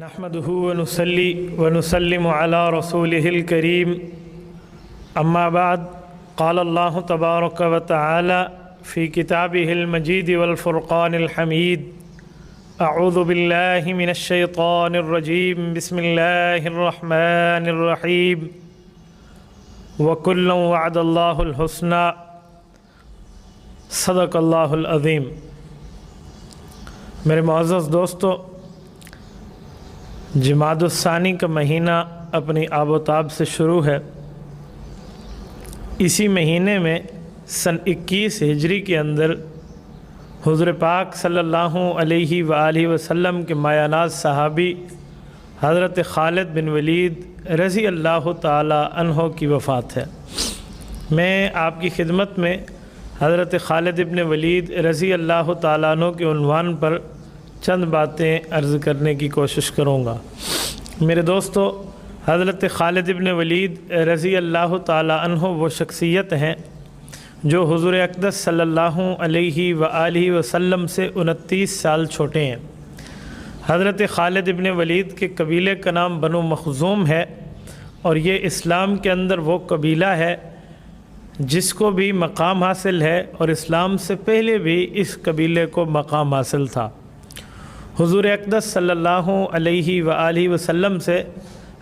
نحمده ونصلي ونسلم على رسوله الكريم أما بعد قال الله تبارك وتعالى في كتابه المجيد والفرقان الحميد أعوذ بالله من الشيطان الرجيم بسم الله الرحمن الرحيم وكلا وعد الله الحسنى صدق اللہ العظیم۔ میرے معزز دوستو، جمادی الثانی کا مہینہ اپنی آب و تاب سے شروع ہے۔ اسی مہینے میں سن 21 ہجری کے اندر حضور پاک صلی اللہ علیہ وآلہ وسلم کے مایہ ناز صحابی حضرت خالد بن ولید رضی اللہ تعالی عنہ کی وفات ہے۔ میں آپ کی خدمت میں حضرت خالد بن ولید رضی اللہ تعالیٰ عنہ کے عنوان پر چند باتیں عرض کرنے کی کوشش کروں گا۔ میرے دوستو، حضرت خالد بن ولید رضی اللہ تعالیٰ عنہ وہ شخصیت ہیں جو حضور اقدس صلی اللہ علیہ وآلہ وسلم سے 29 سال چھوٹے ہیں۔ حضرت خالد بن ولید کے قبیلے کا نام بنو مخزوم ہے، اور یہ اسلام کے اندر وہ قبیلہ ہے جس کو بھی مقام حاصل ہے، اور اسلام سے پہلے بھی اس قبیلے کو مقام حاصل تھا۔ حضور اقدس صلی اللہ علیہ وآلہ وسلم سے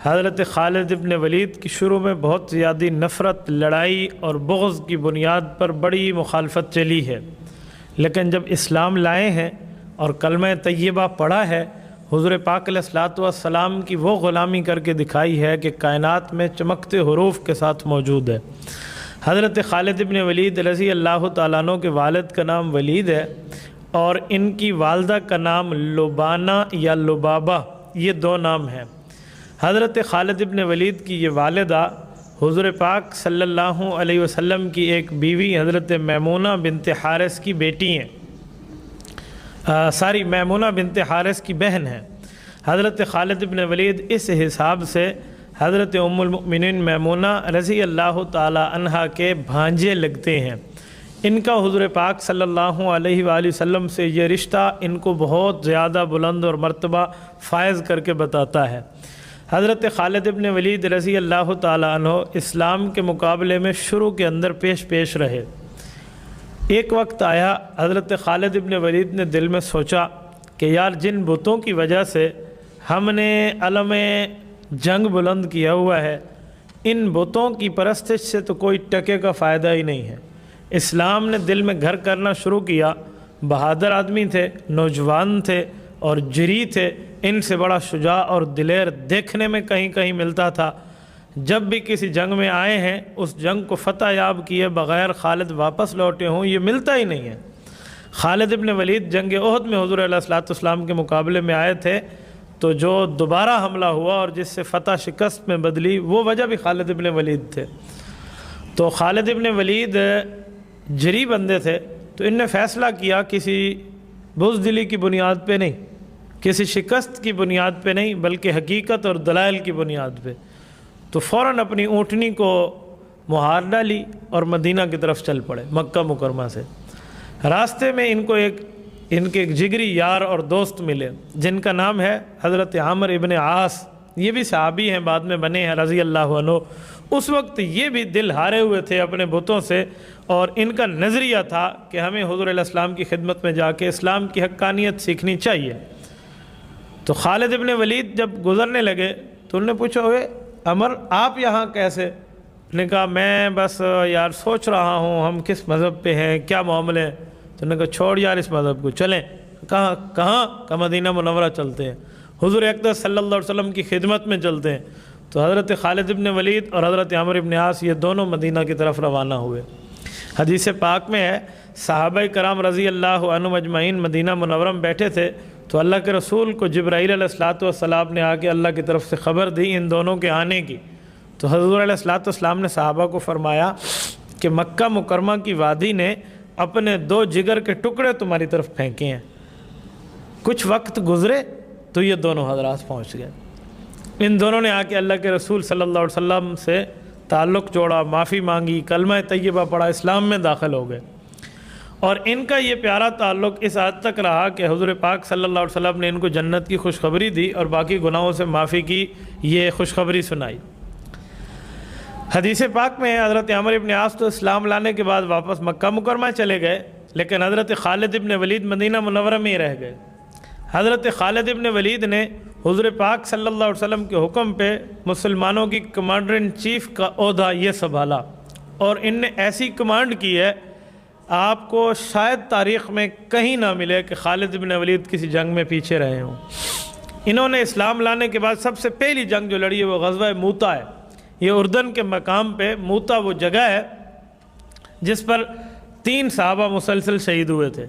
حضرت خالد بن ولید کی شروع میں بہت زیادہ نفرت، لڑائی اور بغض کی بنیاد پر بڑی مخالفت چلی ہے، لیکن جب اسلام لائے ہیں اور کلمہ طیبہ پڑھا ہے، حضور پاک علیہ الصلوۃ والسلام کی وہ غلامی کر کے دکھائی ہے کہ کائنات میں چمکتے حروف کے ساتھ موجود ہے۔ حضرت خالد بن ولید رضی اللہ تعالیٰ عنہ کے والد کا نام ولید ہے، اور ان کی والدہ کا نام لبانہ یا لبابہ، یہ دو نام ہیں۔ حضرت خالد بن ولید کی یہ والدہ حضور پاک صلی اللہ علیہ وسلم کی ایک بیوی حضرت میمونہ بنت حارث کی بیٹی ہیں، میمونہ بنت حارث کی بہن ہیں۔ حضرت خالد بن ولید اس حساب سے حضرت ام المؤمنین میمونہ رضی اللہ تعالی عنہا کے بھانجے لگتے ہیں۔ ان کا حضور پاک صلی اللہ علیہ وآلہ وسلم سے یہ رشتہ ان کو بہت زیادہ بلند اور مرتبہ فائز کر کے بتاتا ہے۔ حضرت خالد بن ولید رضی اللہ تعالی عنہ اسلام کے مقابلے میں شروع کے اندر پیش رہے۔ ایک وقت آیا، حضرت خالد بن ولید نے دل میں سوچا کہ یار، جن بتوں کی وجہ سے ہم نے علم جنگ بلند کیا ہوا ہے، ان بتوں کی پرستش سے تو کوئی ٹکے کا فائدہ ہی نہیں ہے۔ اسلام نے دل میں گھر کرنا شروع کیا۔ بہادر آدمی تھے، نوجوان تھے اور جری تھے، ان سے بڑا شجاع اور دلیر دیکھنے میں کہیں ملتا تھا۔ جب بھی کسی جنگ میں آئے ہیں، اس جنگ کو فتح یاب کیے بغیر خالد واپس لوٹے ہوں، یہ ملتا ہی نہیں ہے۔ خالد بن ولید جنگ احد میں حضور علیہ الصلوۃ والسلام کے مقابلے میں آئے تھے، تو جو دوبارہ حملہ ہوا اور جس سے فتح شکست میں بدلی، وہ وجہ بھی خالد بن ولید تھے۔ تو خالد بن ولید جری بندے تھے، تو ان نے فیصلہ کیا کسی بزدلی کی بنیاد پہ نہیں، کسی شکست کی بنیاد پہ نہیں، بلکہ حقیقت اور دلائل کی بنیاد پہ۔ تو فوراً اپنی اونٹنی کو مہار ڈالی اور مدینہ کی طرف چل پڑے، مکہ مکرمہ سے۔ راستے میں ان کے ایک جگری یار اور دوست ملے، جن کا نام ہے حضرت عامر ابن عاص۔ یہ بھی صحابی ہیں، بعد میں بنے ہیں رضی اللہ عنہ۔ اس وقت یہ بھی دل ہارے ہوئے تھے اپنے بتوں سے، اور ان کا نظریہ تھا کہ ہمیں حضور علیہ السلام کی خدمت میں جا کے اسلام کی حقانیت سیکھنی چاہیے۔ تو خالد ابن ولید جب گزرنے لگے تو انہوں نے پوچھا، ہوئے عمر، آپ یہاں کیسے؟ انہوں نے کہا، میں بس یار سوچ رہا ہوں ہم کس مذہب پہ ہیں، کیا معاملے ہیں۔ تو انہوں نے کہا، چھوڑ یار اس مذہب کو، چلیں۔ کہاں مدینہ منورہ چلتے ہیں، حضور اقدس صلی اللہ علیہ وسلم کی خدمت میں چلتے ہیں۔ تو حضرت خالد ابن ولید اور حضرت عامر ابن عاص یہ دونوں مدینہ کی طرف روانہ ہوئے۔ حدیث پاک میں ہے، صحابہ کرام رضی اللہ عنہم اجمعین مدینہ منورہ میں بیٹھے تھے، تو اللہ کے رسول کو جبرائیل علیہ الصلوۃ والسلام نے آ کے اللہ کی طرف سے خبر دی ان دونوں کے آنے کی۔ تو حضور علیہ الصلوۃ والسلام نے صحابہ کو فرمایا کہ مکہ مکرمہ کی وادی نے اپنے 2 جگر کے ٹکڑے تمہاری طرف پھینکے ہیں۔ کچھ وقت گزرے تو یہ دونوں حضرات پہنچ گئے۔ ان دونوں نے آ کے اللہ کے رسول صلی اللہ علیہ وسلم سے تعلق جوڑا، معافی مانگی، کلمہ طیبہ پڑھا، اسلام میں داخل ہو گئے۔ اور ان کا یہ پیارا تعلق اس حد تک رہا کہ حضور پاک صلی اللہ علیہ وسلم نے ان کو جنت کی خوشخبری دی اور باقی گناہوں سے معافی کی یہ خوشخبری سنائی۔ حدیث پاک میں حضرت عمر ابن عاص تو اسلام لانے کے بعد واپس مکہ مکرمہ چلے گئے، لیکن حضرت خالد ابن ولید مدینہ منورہ میں ہی رہ گئے۔ حضرت خالد ابن ولید نے حضور پاک صلی اللہ علیہ وسلم کے حکم پہ مسلمانوں کی کمانڈر ان چیف کا عہدہ یہ سنبھالا، اور ان نے ایسی کمانڈ کی ہے آپ کو شاید تاریخ میں کہیں نہ ملے کہ خالد ابن ولید کسی جنگ میں پیچھے رہے ہوں۔ انہوں نے اسلام لانے کے بعد سب سے پہلی جنگ جو لڑی ہے وہ غزوہ موتا ہے۔ یہ اردن کے مقام پہ موتا وہ جگہ ہے جس پر 3 صحابہ مسلسل شہید ہوئے تھے۔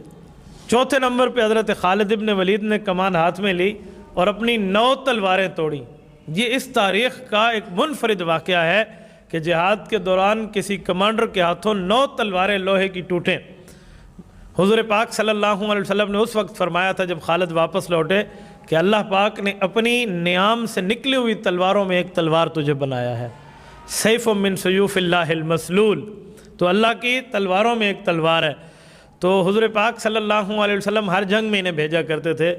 چوتھے نمبر پہ حضرت خالد ابن ولید نے کمان ہاتھ میں لی اور اپنی 9 تلواریں توڑیں۔ یہ اس تاریخ کا ایک منفرد واقعہ ہے کہ جہاد کے دوران کسی کمانڈر کے ہاتھوں 9 تلواریں لوہے کی ٹوٹیں۔ حضور پاک صلی اللہ علیہ وسلم نے اس وقت فرمایا تھا جب خالد واپس لوٹے کہ اللہ پاک نے اپنی نیام سے نکلی ہوئی تلواروں میں ایک تلوار تجھے بنایا ہے، سیف من سیوف اللہ المسلول، تو اللہ کی تلواروں میں ایک تلوار ہے۔ تو حضور پاک صلی اللہ علیہ وسلم ہر جنگ میں انہیں بھیجا کرتے تھے۔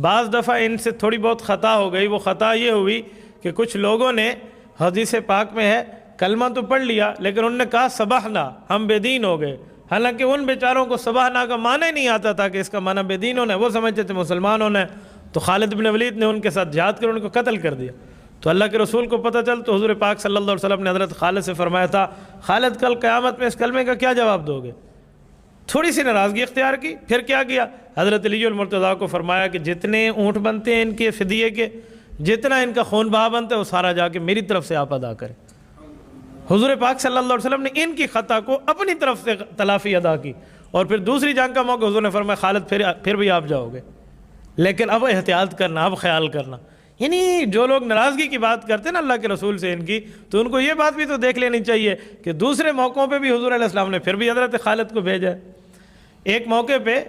بعض دفعہ ان سے تھوڑی بہت خطا ہو گئی، وہ خطا یہ ہوئی کہ کچھ لوگوں نے، حدیث پاک میں ہے، کلمہ تو پڑھ لیا لیکن انہوں نے کہا سبحنا، ہم بے دین ہو گئے، حالانکہ ان بیچاروں کو سبحنا کا معنی نہیں آتا تھا کہ اس کا معنی بے دین ہونا ہے، وہ سمجھتے تھے مسلمان ہونا ہے۔ تو خالد بن ولید نے ان کے ساتھ جہاد کر ان کو قتل کر دیا۔ تو اللہ کے رسول کو پتہ چل تو حضور پاک صلی اللہ علیہ وسلم نے حضرت خالد سے فرمایا تھا، خالد کل قیامت میں اس کلمے کا کیا جواب دو گے؟ تھوڑی سی ناراضگی اختیار کی، پھر کیا کیا؟ حضرت علی المرتضیٰ کو فرمایا کہ جتنے اونٹ بنتے ہیں ان کے فدیے کے، جتنا ان کا خون بہا بنتا ہے وہ سارا جا کے میری طرف سے آپ ادا کریں۔ حضور پاک صلی اللہ علیہ وسلم نے ان کی خطا کو اپنی طرف سے تلافی ادا کی، اور پھر دوسری جنگ کا موقع حضور نے فرمایا خالد پھر بھی آپ جاؤ گے، لیکن اب احتیاط کرنا، اب خیال کرنا۔ یعنی جو لوگ ناراضگی کی بات کرتے ہیں نا اللہ کے رسول سے ان کی، تو ان کو یہ بات بھی تو دیکھ لینی چاہیے کہ دوسرے موقعوں پہ بھی حضور علیہ السلام نے پھر بھی حضرت خالد کو بھیجا ہے۔ ایک موقع پہ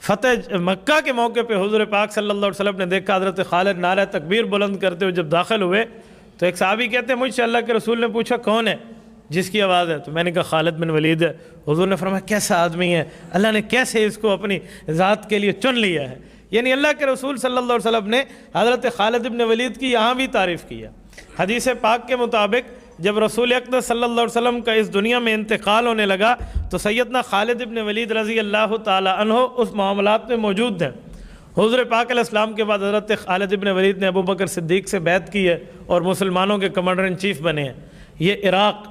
فتح مکہ کے موقع پہ حضور پاک صلی اللہ علیہ وسلم نے دیکھا حضرت خالد نعرہ تکبیر بلند کرتے ہوئے جب داخل ہوئے تو ایک صحابی کہتے ہیں مجھ سے اللہ کے رسول نے پوچھا کون ہے جس کی آواز ہے؟ تو میں نے کہا خالد بن ولید ہے۔ حضور نے فرمایا کیسا آدمی ہے، اللہ نے کیسے اس کو اپنی ذات کے لیے چن لیا ہے۔ یعنی اللہ کے رسول صلی اللہ علیہ وسلم نے حضرت خالد بن ولید کی یہاں بھی تعریف کی ہے۔ حدیث پاک کے مطابق جب رسول اقدس صلی اللہ علیہ وسلم کا اس دنیا میں انتقال ہونے لگا تو سیدنا خالد بن ولید رضی اللہ تعالی عنہ اس معاملات میں موجود ہیں۔ حضور پاک علیہ السلام کے بعد حضرت خالد بن ولید نے ابو بکر صدیق سے بیعت کی ہے اور مسلمانوں کے کمانڈر ان چیف بنے ہیں۔ یہ عراق،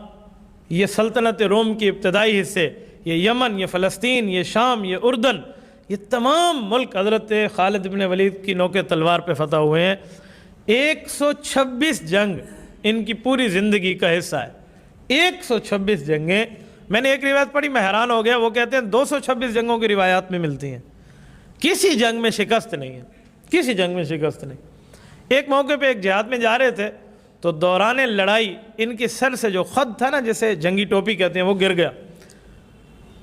یہ سلطنت روم کی ابتدائی حصے، یہ یمن، یہ فلسطین، یہ شام، یہ اردن، یہ تمام ملک حضرت خالد بن ولید کی نوک تلوار پہ فتح ہوئے ہیں۔ 126 جنگ ان کی پوری زندگی کا حصہ ہے۔ 126 جنگیں، میں نے ایک روایت پڑھی میں حیران ہو گیا، وہ کہتے ہیں 226 جنگوں کی روایات میں ملتی ہیں، کسی جنگ میں شکست نہیں ہے، کسی جنگ میں شکست نہیں۔ ایک موقع پہ ایک جہاد میں جا رہے تھے تو دوران لڑائی ان کے سر سے جو خد تھا نا جسے جنگی ٹوپی کہتے ہیں وہ گر گیا،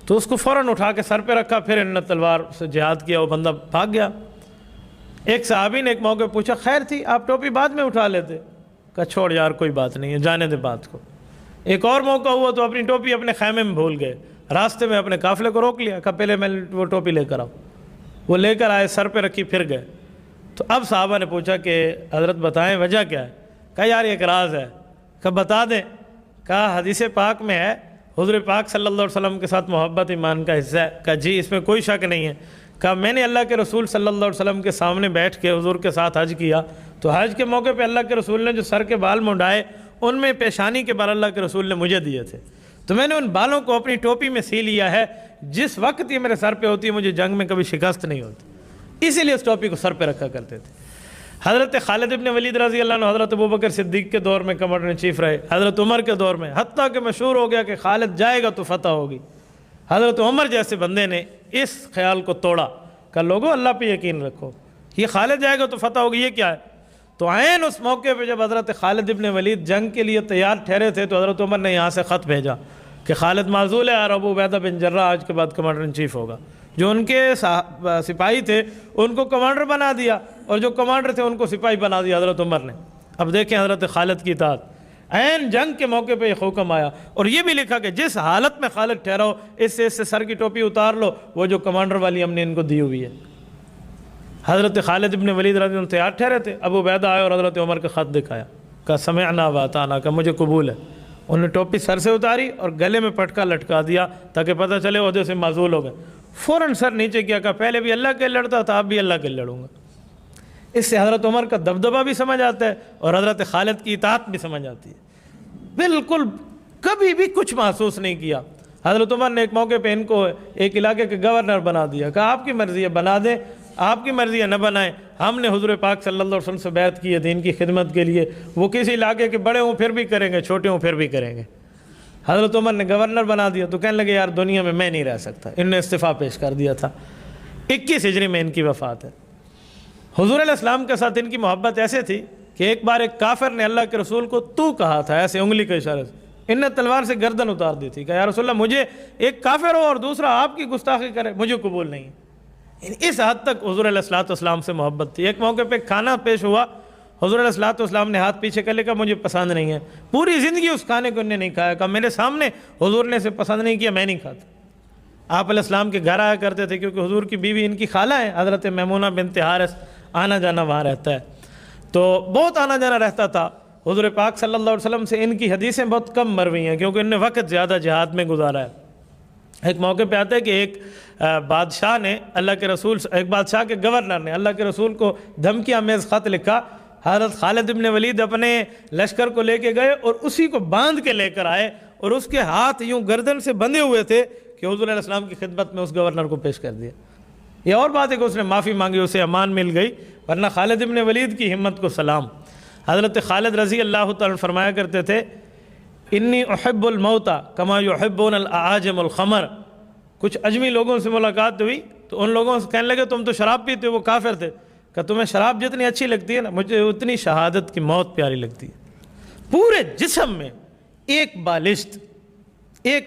تو اس کو فوراً اٹھا کے سر پہ رکھا، پھر انہوں نے تلوار سے جہاد کیا، وہ بندہ بھاگ گیا۔ ایک صحابی نے ایک موقع پوچھا خیر تھی آپ ٹوپی بعد میں اٹھا لیتے؟ کہا چھوڑ یار کوئی بات نہیں ہے، جانے دے بات کو۔ ایک اور موقع ہوا تو اپنی ٹوپی اپنے خیمے میں بھول گئے، راستے میں اپنے قافلے کو روک لیا، کہا پہلے میں وہ ٹوپی لے کر آؤ، وہ لے کر آئے، سر پہ رکھی، پھر گئے۔ تو اب صحابہ نے پوچھا کہ حضرت بتائیں وجہ کیا ہے؟ کہا یار ایک راز ہے۔ کہا بتا دیں۔ کہا حدیث پاک میں ہے حضور پاک صلی اللہ علیہ وسلم کے ساتھ محبت ایمان کا حصہ ہے۔ کہا جی اس میں کوئی شک نہیں ہے۔ کہا میں نے اللہ کے رسول صلی اللہ علیہ وسلم کے سامنے بیٹھ کے حضور کے ساتھ حج کیا تو حج کے موقع پہ اللہ کے رسول نے جو سر کے بال منڈائے ان میں پیشانی کے بال اللہ کے رسول نے مجھے دیے تھے، تو میں نے ان بالوں کو اپنی ٹوپی میں سی لیا ہے، جس وقت یہ میرے سر پہ ہوتی ہے مجھے جنگ میں کبھی شکست نہیں ہوتی، اسی لیے اس ٹوپی کو سر پہ رکھا کرتے تھے۔ حضرت خالد بن ولید رضی اللہ عنہ حضرت ابو بکر صدیق کے دور میں کمانڈر ان چیف رہے، حضرت عمر کے دور میں، حتیٰ کہ مشہور ہو گیا کہ خالد جائے گا تو فتح ہوگی۔ حضرت عمر جیسے بندے نے اس خیال کو توڑا کہ لوگوں اللہ پہ یقین رکھو، یہ خالد جائے گا تو فتح ہوگی، یہ کیا ہے؟ تو عین اس موقع پہ جب حضرت خالد بن ولید جنگ کے لیے تیار ٹھہرے تھے تو حضرت عمر نے یہاں سے خط بھیجا کہ خالد معزول ہے اور ابو عبیدہ بن جراح آج کے بعد کمانڈر ان چیف ہوگا۔ جو ان کے سپاہی تھے ان کو کمانڈر بنا دیا اور جو کمانڈر تھے ان کو سپاہی بنا دیا حضرت عمر نے۔ اب دیکھیں حضرت خالد کی اطاعت، عین جنگ کے موقع پہ یہ حکم آیا، اور یہ بھی لکھا کہ جس حالت میں خالد ٹھہراؤ اس سے سر کی ٹوپی اتار لو، وہ جو کمانڈر والی ہم نے ان کو دی ہوئی ہے۔ حضرت خالد ابن ولید رضی اللہ عنہ تیار ٹھہرے تھے، ابو عبیدہ آئے اور حضرت عمر کا خط دکھایا، کہا سمعنا واطعنا، کہ مجھے قبول ہے۔ انہوں نے ٹوپی سر سے اتاری اور گلے میں پٹکا لٹکا دیا تاکہ پتہ چلے عہدے سے معزول ہو گئے۔ فوراً سر نیچے کیا، کہا پہلے بھی اللہ کے لڑتا تھا، اب بھی اللہ کے لڑوں گا۔ اس سے حضرت عمر کا دبدبہ بھی سمجھ آتا ہے اور حضرت خالد کی اطاعت بھی سمجھ آتی ہے۔ بالکل کبھی بھی کچھ محسوس نہیں کیا۔ حضرت عمر نے ایک موقع پہ ان کو ایک علاقے کے گورنر بنا دیا، کہا آپ کی مرضی ہے بنا دیں، آپ کی مرضی ہے نہ بنائیں، ہم نے حضور پاک صلی اللہ علیہ وسلم سے بیعت کی ہے دین کی خدمت کے لیے، وہ کسی علاقے کے بڑے ہوں پھر بھی کریں گے، چھوٹے ہوں پھر بھی کریں گے۔ حضرت عمر نے گورنر بنا دیا تو کہنے لگے یار دنیا میں نہیں رہ سکتا، انہوں نے استعفیٰ پیش کر دیا تھا۔ 21 ہجری میں ان کی وفات ہے۔ حضور علیہ السلام کے ساتھ ان کی محبت ایسے تھی کہ ایک بار ایک کافر نے اللہ کے رسول کو تو کہا تھا، ایسے انگلی کے اشارے سے، ان نے تلوار سے گردن اتار دی تھی کہ یا رسول اللہ مجھے ایک کافر ہو اور دوسرا آپ کی گستاخی کرے، مجھے قبول نہیں۔ اس حد تک حضور علیہ السلام سے محبت تھی۔ ایک موقع پہ کھانا پیش ہوا، حضور علیہ السلام نے ہاتھ پیچھے کر لے کہا مجھے پسند نہیں ہے، پوری زندگی اس کھانے کو انہوں نے نہیں کھایا، کہا میرے سامنے حضور نے اسے پسند نہیں کیا، میں نہیں کھاتا۔ آپ علیہ السلام کے گھر آیا کرتے تھے کیونکہ حضور کی بیوی ان کی خالہ ہے، حضرت میمونہ بنت حارث، آنا جانا وہاں رہتا ہے، تو بہت آنا جانا رہتا تھا۔ حضور پاک صلی اللہ علیہ وسلم سے ان کی حدیثیں بہت کم مروی ہیں کیونکہ انہوں نے وقت زیادہ جہاد میں گزارا ہے۔ ایک موقع پہ آتا ہے کہ ایک بادشاہ نے اللہ کے رسول، ایک بادشاہ کے گورنر نے اللہ کے رسول کو دھمکی آمیز خط لکھا۔ حضرت خالد ابن ولید اپنے لشکر کو لے کے گئے اور اسی کو باندھ کے لے کر آئے، اور اس کے ہاتھ یوں گردن سے بندھے ہوئے تھے کہ حضور علیہ السلام کی خدمت میں اس گورنر کو پیش کر دیا۔ یہ اور بات ہے کہ اس نے معافی مانگی، اسے امان مل گئی، ورنہ خالد ابن ولید کی ہمت کو سلام۔ حضرت خالد رضی اللہ تعالیٰ فرمایا کرتے تھے انی احب الموت کما یحبون الاعاجم الخمر۔ کچھ اجمی لوگوں سے ملاقات ہوئی تو ان لوگوں سے کہنے لگے تم تو شراب پیتے ہو، وہ کافر تھے، کہ تمہیں شراب جتنی اچھی لگتی ہے نا مجھے اتنی شہادت کی موت پیاری لگتی ہے۔ پورے جسم میں ایک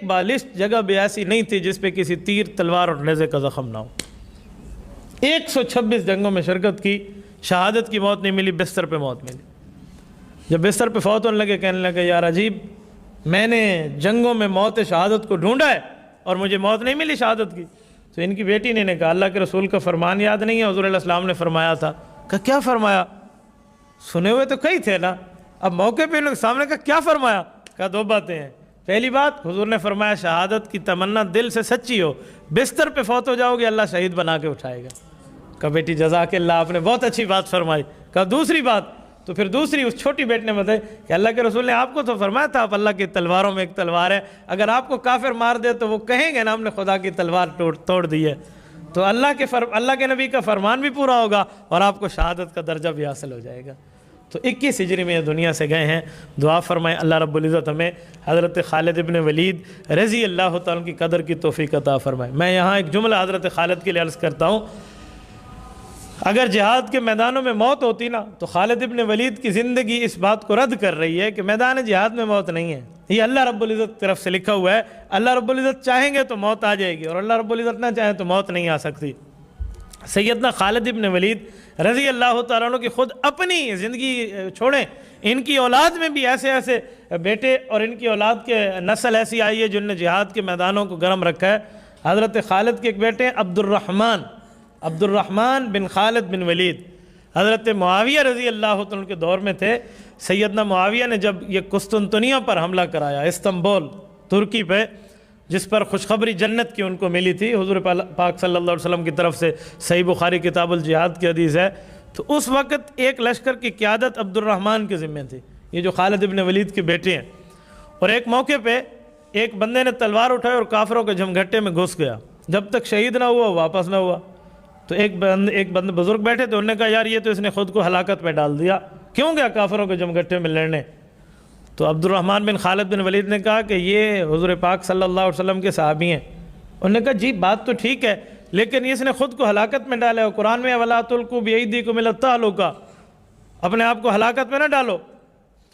بالشت جگہ بھی ایسی نہیں تھی جس پہ کسی تیر تلوار اور نیزے کا زخم نہ ہو۔ 126 جنگوں میں شرکت کی، شہادت کی موت نہیں ملی، بستر پہ موت ملی۔ جب بستر پہ فوت ہونے لگے کہنے لگے یار عجیب، میں نے جنگوں میں موت شہادت کو ڈھونڈا ہے اور مجھے موت نہیں ملی شہادت کی۔ تو ان کی بیٹی نے کہا اللہ کے رسول کا فرمان یاد نہیں ہے؟ حضور علیہ السلام نے فرمایا تھا۔ کہا کیا فرمایا؟ سنے ہوئے تو کئی تھے نا، اب موقع پہ ان کے سامنے کہا کیا فرمایا؟ کہا 2 باتیں ہیں، پہلی بات حضور نے فرمایا شہادت کی تمنا دل سے سچی ہو، بستر پہ فوت ہو جاؤ گے اللہ شہید بنا کے اٹھائے گا۔ کہا بیٹی جزاک اللہ، آپ نے بہت اچھی بات فرمائی۔ کہا دوسری بات؟ تو پھر دوسری اس چھوٹی بیٹی نے بتائی کہ اللہ کے رسول نے آپ کو تو فرمایا تھا آپ اللہ کی تلواروں میں ایک تلوار ہے، اگر آپ کو کافر مار دے تو وہ کہیں گے نا ہم نے خدا کی تلوار توڑ دی ہے، تو اللہ کے نبی کا فرمان بھی پورا ہوگا اور آپ کو شہادت کا درجہ بھی حاصل ہو جائے گا۔ تو 21 ہجری میں یہ دنیا سے گئے ہیں۔ دعا فرمائیں اللہ رب العزت ہمیں حضرت خالد ابن ولید رضی اللہ تعالیٰ کی قدر کی توفیق عطا فرمائے۔ میں یہاں ایک جملہ حضرت خالد کے لیے عرض کرتا ہوں، اگر جہاد کے میدانوں میں موت ہوتی نا تو خالد ابن ولید کی زندگی اس بات کو رد کر رہی ہے کہ میدان جہاد میں موت نہیں ہے، یہ اللہ رب العزت کی طرف سے لکھا ہوا ہے۔ اللہ رب العزت چاہیں گے تو موت آ جائے گی اور اللہ رب العزت نہ چاہیں تو موت نہیں آ سکتی۔ سیدنا خالد ابن ولید رضی اللہ تعالیٰ عنہ کی خود اپنی زندگی چھوڑیں، ان کی اولاد میں بھی ایسے ایسے بیٹے اور ان کی اولاد کے نسل ایسی آئی ہے جن نے جہاد کے میدانوں کو گرم رکھا ہے۔ حضرت خالد کے ایک بیٹے عبد الرحمن بن خالد بن ولید حضرت معاویہ رضی اللہ عنہ کے دور میں تھے۔ سیدنا معاویہ نے جب یہ قسطنطنیہ پر حملہ کرایا، استنبول ترکی پہ، جس پر خوشخبری جنت کی ان کو ملی تھی حضور پاک صلی اللہ علیہ وسلم کی طرف سے، صحیح بخاری کتاب الجہاد کی حدیث ہے، تو اس وقت ایک لشکر کی قیادت عبد الرحمن کے ذمہ تھی، یہ جو خالد ابن ولید کے بیٹے ہیں۔ اور ایک موقع پہ ایک بندے نے تلوار اٹھائی اور کافروں کے جھمگھٹے میں گھس گیا، جب تک شہید نہ ہوا واپس نہ ہوا۔ تو ایک بندے بزرگ بیٹھے تھے، انہوں نے کہا یار یہ تو اس نے خود کو ہلاکت میں ڈال دیا، کیوں گیا کافروں کے جمگٹے میں لڑنے؟ تو عبد الرحمن بن خالد بن ولید نے کہا کہ یہ حضور پاک صلی اللہ علیہ وسلم کے صحابی ہیں۔ انہوں نے کہا جی بات تو ٹھیک ہے لیکن اس نے خود کو ہلاکت میں ڈالا ہے، قرآن میں وَلَا تُلْقُوا بِأَيْدِيكُمْ إِلَى التَّهْلُكَةِ، اپنے آپ کو ہلاکت میں نہ ڈالو۔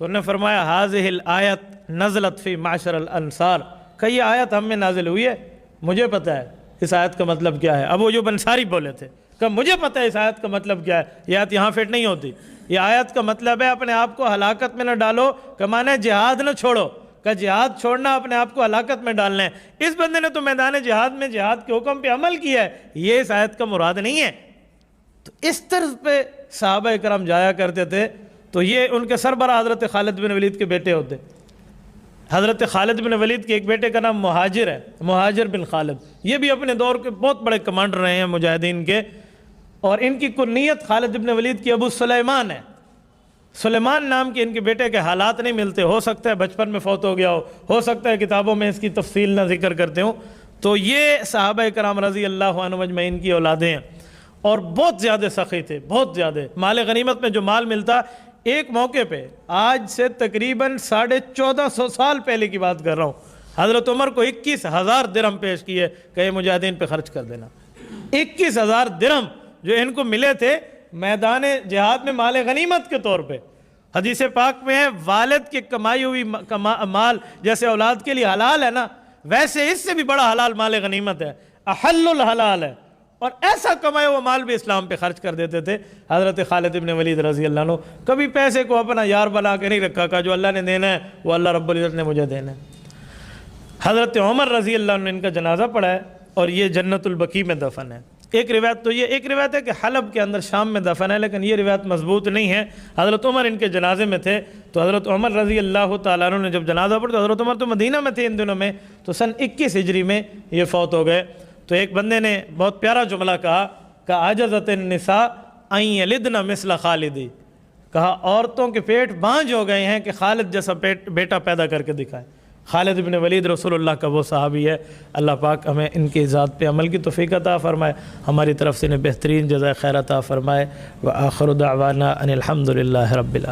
تو انہوں نے فرمایا هَذِهِ الْآيَةُ نَزْلَتْ فِي مَعْشَرِ الْأَنصَارِ، کہ یہ آیت ہم میں نازل ہوئی ہے، مجھے پتہ ہے اس آیت کا مطلب کیا ہے۔ ابو ایوب انصاری بولے تھے، کہ مجھے پتہ ہے اس آیت کا مطلب کیا ہے، یہ آیت یہاں فٹ نہیں ہوتی۔ یہ آیت کا مطلب ہے اپنے آپ کو ہلاکت میں نہ ڈالو، کہ مانے جہاد نہ چھوڑو، کہ جہاد چھوڑنا اپنے آپ کو ہلاکت میں ڈالنا ہے۔ اس بندے نے تو میدان جہاد میں جہاد کے حکم پہ عمل کیا ہے، یہ اس آیت کا مراد نہیں ہے۔ تو اس طرز پہ صحابہ کرام جایا کرتے تھے۔ تو یہ ان کے سربراہ حضرت خالد بن ولید کے بیٹے ہوتے۔ حضرت خالد بن ولید کے ایک بیٹے کا نام مہاجر ہے، مہاجر بن خالد، یہ بھی اپنے دور کے بہت بڑے کمانڈر رہے ہیں مجاہدین کے، اور ان کی کنیت خالد بن ولید کی ابو سلیمان ہے۔ سلیمان نام کے ان کے بیٹے کے حالات نہیں ملتے، ہو سکتا ہے بچپن میں فوت ہو گیا ہو سکتا ہے کتابوں میں اس کی تفصیل نہ ذکر کرتے ہوں۔ تو یہ صحابہ کرام رضی اللہ عنہم اجمعین کی اولادیں ہیں، اور بہت زیادہ سخی تھے، بہت زیادہ۔ مال غنیمت میں جو مال ملتا، ایک موقع پہ آج سے تقریباً 1450 سال پہلے کی بات کر رہا ہوں، حضرت عمر کو 21,000 درہم پیش کیے کہ یہ مجاہدین پہ خرچ کر دینا۔ 21,000 درہم جو ان کو ملے تھے میدان جہاد میں مال غنیمت کے طور پہ۔ حدیث پاک میں ہے والد کی کمائی ہوئی مال جیسے اولاد کے لیے حلال ہے نا، ویسے اس سے بھی بڑا حلال مال غنیمت ہے، احل الحلال ہے، اور ایسا کمایا ہوا مال بھی اسلام پہ خرچ کر دیتے تھے۔ حضرت خالد بن ولید رضی اللہ عنہ کبھی پیسے کو اپنا یار بنا کے نہیں رکھا، کہ جو اللہ نے دینا ہے وہ اللہ رب العزت نے مجھے دینا ہے۔ حضرت عمر رضی اللہ عنہ نے ان کا جنازہ پڑھا ہے، اور یہ جنت البقیع میں دفن ہے۔ ایک روایت تو یہ ایک روایت ہے کہ حلب کے اندر شام میں دفن ہے، لیکن یہ روایت مضبوط نہیں ہے۔ حضرت عمر ان کے جنازے میں تھے، تو حضرت عمر رضی اللہ تعالیٰ عنہ نے جب جنازہ پڑھا تو حضرت عمر تو مدینہ میں تھے ان دنوں میں، تو سن 21 ہجری میں یہ فوت ہو گئے۔ تو ایک بندے نے بہت پیارا جملہ کہا کہ عجزت النساء ان یلدن مثل خالدی، کہا عورتوں کے پیٹ بانجھ ہو گئے ہیں کہ خالد جیسا بیٹا پیدا کر کے دکھائے۔ خالد بن ولید رسول اللہ کا وہ صحابی ہے۔ اللہ پاک ہمیں ان کی ذات پہ عمل کی توفیق عطا فرمائے، ہماری طرف سے انہیں بہترین جزائے خیر عطا فرمائے۔ وآخر دعوانا ان الحمد للہ رب العالمین۔